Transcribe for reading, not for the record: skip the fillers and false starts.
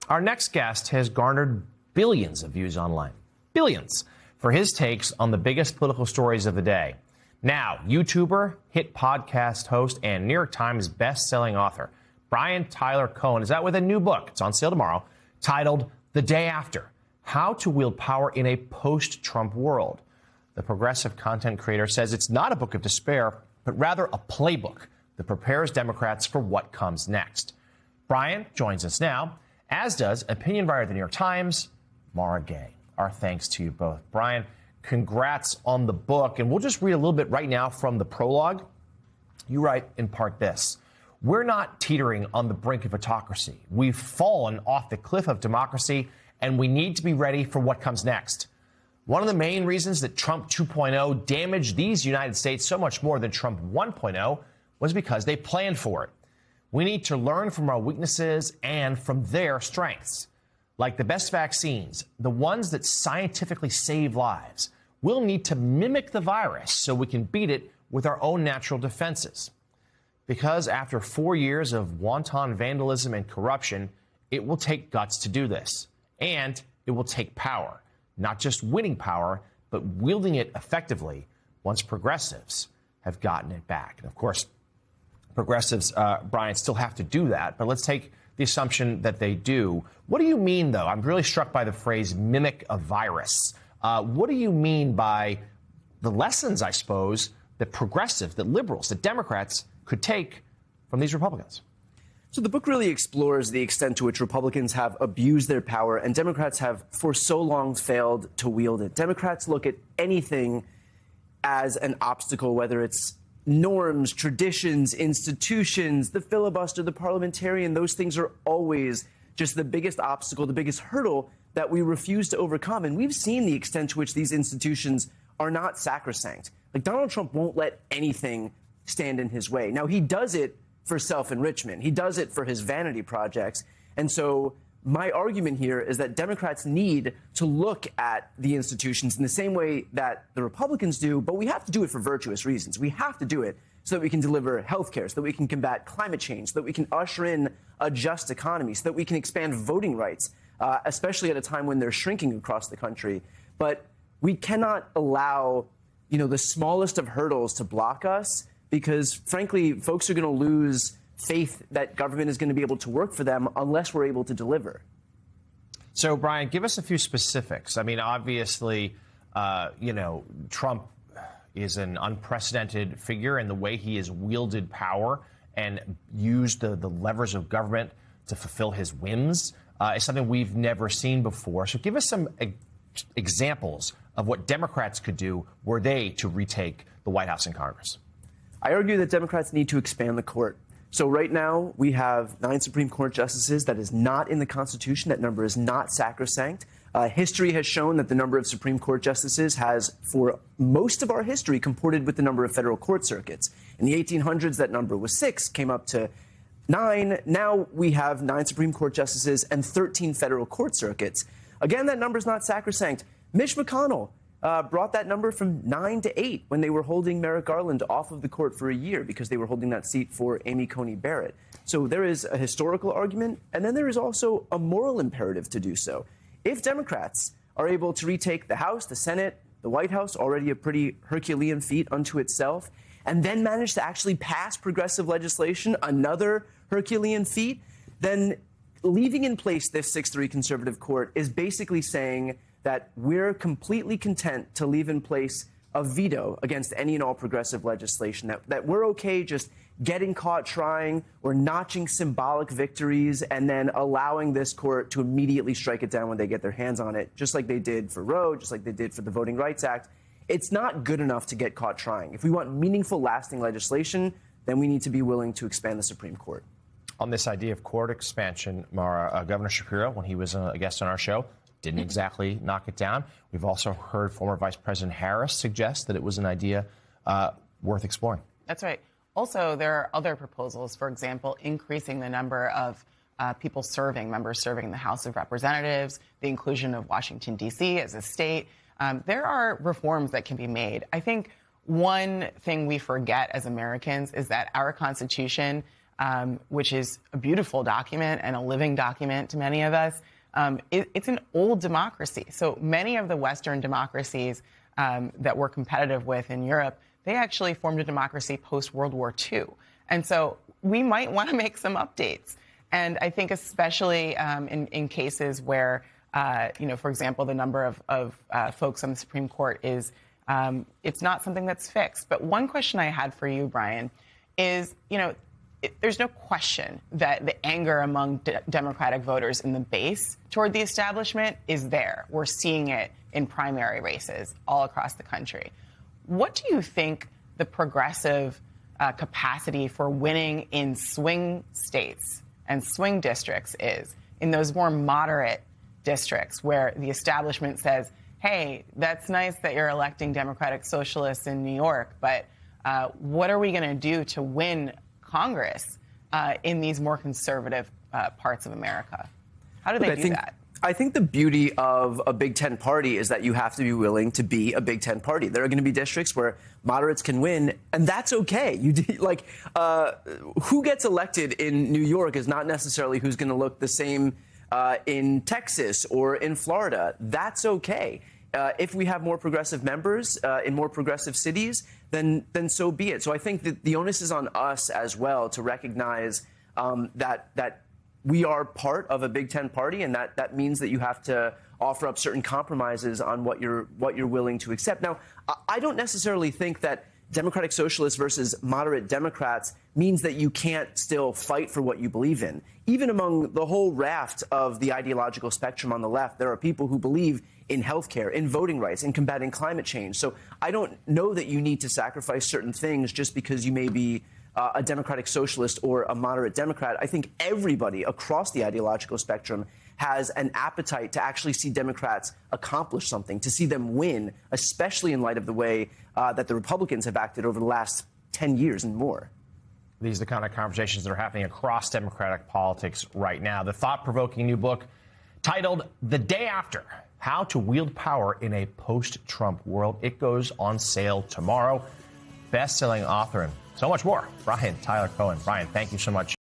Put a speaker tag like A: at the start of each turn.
A: Our next guest has garnered billions of views online. Billions. For his takes on the biggest political stories of the day. Now, YouTuber, hit podcast host, and New York Times best-selling author Brian Tyler Cohen is out with a new book. It's on sale tomorrow, titled The Day After: How to Wield Power in a Post-Trump World. The progressive content creator says it's not a book of despair, but rather a playbook that prepares Democrats for what comes next. Brian joins us now, as does opinion writer of the New York Times, Mara Gay. Our thanks to you both. Brian, congrats on the book. And we'll just read a little bit right now from the prologue. You write in part this: we're not teetering on the brink of autocracy. We've fallen off the cliff of democracy, and we need to be ready for what comes next. One of the main reasons that Trump 2.0 damaged these United States so much more than Trump 1.0 was because they planned for it. We need to learn from our weaknesses and from their strengths. Like the best vaccines, the ones that scientifically save lives, we'll need to mimic the virus so we can beat it with our own natural defenses. Because after 4 years of wanton vandalism and corruption, it will take guts to do this. And it will take power. Not just winning power, but wielding it effectively once progressives have gotten it back. And of course, progressives, Brian, still have to do that. But let's take the assumption that they do. What do you mean, though? I'm really struck by the phrase mimic a virus. What do you mean by the lessons, I suppose, that progressives, that liberals, that Democrats could take from these Republicans?
B: So the book really explores the extent to which Republicans have abused their power and Democrats have for so long failed to wield it. Democrats look at anything as an obstacle, whether it's norms, traditions, institutions, the filibuster, the parliamentarian. Those things are always just the biggest obstacle, the biggest hurdle that we refuse to overcome. And we've seen the extent to which these institutions are not sacrosanct. Like Donald Trump won't let anything stand in his way. Now, he does it for self-enrichment. He does it for his vanity projects. And so my argument here is that Democrats need to look at the institutions in the same way that the Republicans do, but we have to do it for virtuous reasons. We have to do it so that we can deliver health care, so that we can combat climate change, so that we can usher in a just economy, so that we can expand voting rights, especially at a time when they're shrinking across the country. But we cannot allow, the smallest of hurdles to block us, because, frankly, folks are going to lose faith that government is going to be able to work for them unless we're able to deliver.
A: So, Brian, give us a few specifics. I mean, obviously, Trump is an unprecedented figure in the way he has wielded power and used the levers of government to fulfill his whims. It's something we've never seen before. So give us some examples of what Democrats could do were they to retake the White House and Congress.
B: I argue that Democrats need to expand the court. So right now, we have 9 Supreme Court justices. That is not in the Constitution. That number is not sacrosanct. History has shown that the number of Supreme Court justices has, for most of our history, comported with the number of federal court circuits. In the 1800s, that number was 6, came up to 9. Now we have 9 Supreme Court justices and 13 federal court circuits. Again, that number is not sacrosanct. Mitch McConnell brought that number from 9 to 8 when they were holding Merrick Garland off of the court for a year because they were holding that seat for Amy Coney Barrett. So there is a historical argument, and then there is also a moral imperative to do so. If Democrats are able to retake the House, the Senate, the White House, already a pretty Herculean feat unto itself, and then manage to actually pass progressive legislation, another Herculean feat, then leaving in place this 6-3 conservative court is basically saying that we're completely content to leave in place a veto against any and all progressive legislation, that we're okay just getting caught trying or notching symbolic victories and then allowing this court to immediately strike it down when they get their hands on it, just like they did for Roe, just like they did for the Voting Rights Act. It's not good enough to get caught trying. If we want meaningful, lasting legislation, then we need to be willing to expand the Supreme Court.
A: On this idea of court expansion, Mara, Governor Shapiro, when he was a guest on our show, didn't exactly knock it down. We've also heard former Vice President Harris suggest that it was an idea worth exploring.
C: That's right. Also, there are other proposals, for example, increasing the number of members serving in the House of Representatives, the inclusion of Washington, D.C. as a state. There are reforms that can be made. I think one thing we forget as Americans is that our Constitution which is a beautiful document and a living document to many of us, it's an old democracy. So many of the Western democracies that we're competitive with in Europe, they actually formed a democracy post-World War II. And so we might want to make some updates. And I think especially in cases where, for example, the number of folks on the Supreme Court is, it's not something that's fixed. But one question I had for you, Brian, is, there's no question that the anger among Democratic voters in the base toward the establishment is there. We're seeing it in primary races all across the country. What do you think the progressive capacity for winning in swing states and swing districts is, in those more moderate districts where the establishment says, hey, that's nice that you're electing Democratic Socialists in New York, but what are we going to do to win Congress in these more conservative parts of America? How do they do that?
B: I think the beauty of a Big Ten party is that you have to be willing to be a Big Ten party. There are going to be districts where moderates can win, and that's okay. Who gets elected in New York is not necessarily who's going to look the same in Texas or in Florida. That's okay. If we have more progressive members in more progressive cities, then so be it. So I think that the onus is on us as well to recognize that we are part of a Big Ten party, and that means that you have to offer up certain compromises on what you're willing to accept. Now, I don't necessarily think that Democratic Socialists versus moderate Democrats means that you can't still fight for what you believe in. Even among the whole raft of the ideological spectrum on the left, there are people who believe in healthcare, in voting rights, in combating climate change. So I don't know that you need to sacrifice certain things just because you may be a Democratic Socialist or a moderate Democrat. I think everybody across the ideological spectrum has an appetite to actually see Democrats accomplish something, to see them win, especially in light of the way that the Republicans have acted over the last 10 years and more.
A: These are the kind of conversations that are happening across Democratic politics right now. The thought-provoking new book titled The Day After: How to Wield Power in a Post-Trump World. It goes on sale tomorrow. Best-selling author and so much more, Brian Tyler Cohen. Brian, thank you so much.